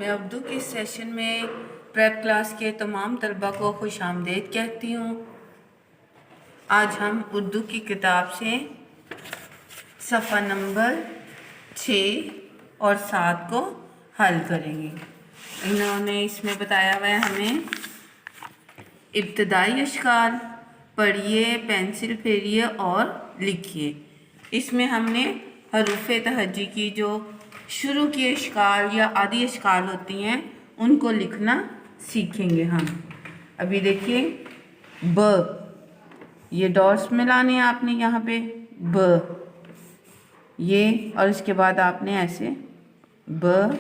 मैं उर्दू के सेशन में प्रेप क्लास के तमाम तलबा को खुश आमदीद कहती हूँ। आज हम उर्दू की किताब से सफ़ा नंबर 6 और 7 को हल करेंगे। इन्होंने इसमें बताया हुआ है हमें इब्तदाई अश्काल पढ़िए, पेंसिल फेरिए और लिखिए। इसमें हमने हरूफ तहज्जी की जो शुरू की अश्काल या आदि अश्काल होती हैं उनको लिखना सीखेंगे हम। अभी देखिए ब, ये डॉट्स मिलाने हैं आपने यहाँ पे ब, ये और इसके बाद आपने ऐसे ब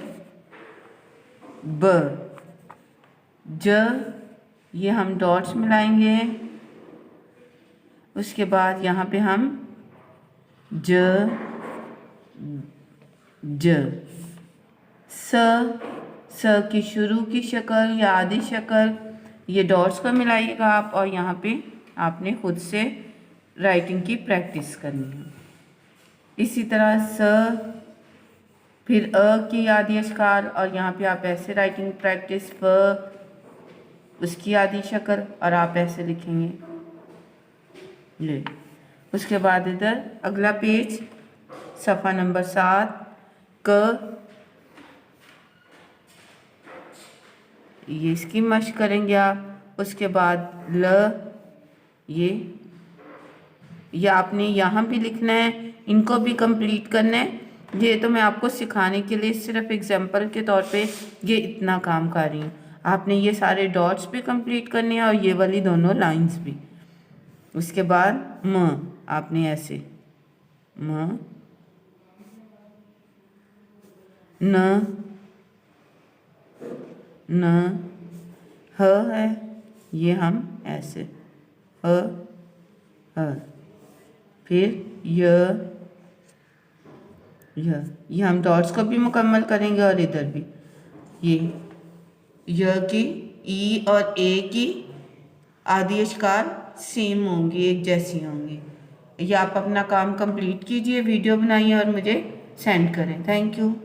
ज, ये हम डॉट्स मिलाएंगे। उसके बाद यहाँ पे हम ज स की शुरू की शक्ल या आदि शक्ल, ये डॉट्स को मिलाइएगा आप और यहाँ पे आपने खुद से राइटिंग की प्रैक्टिस करनी है। इसी तरह स, फिर अ की आदि अश्काल और यहाँ पे आप ऐसे राइटिंग प्रैक्टिस, फ उसकी आदि शक्ल और आप ऐसे लिखेंगे ये। उसके बाद इधर अगला पेज सफ़ा नंबर 7 क, ये इसकी मश्क करेंगे आप। उसके बाद ल, ये आपने यहाँ भी लिखना है, इनको भी कंप्लीट करना है। ये तो मैं आपको सिखाने के लिए सिर्फ एग्जांपल के तौर पे ये इतना काम कर रही हूँ। आपने ये सारे डॉट्स भी कंप्लीट करने हैं और ये वाली दोनों लाइंस भी। उसके बाद म, आपने ऐसे म, न ह है, ये हम ऐसे ह, फिर ये हम डॉट्स को भी मुकम्मल करेंगे और इधर भी ये की ई और ए की आदि अश्काल सेम होंगी, एक जैसी होंगी। ये आप अपना काम कंप्लीट कीजिए, वीडियो बनाइए और मुझे सेंड करें। Thank you.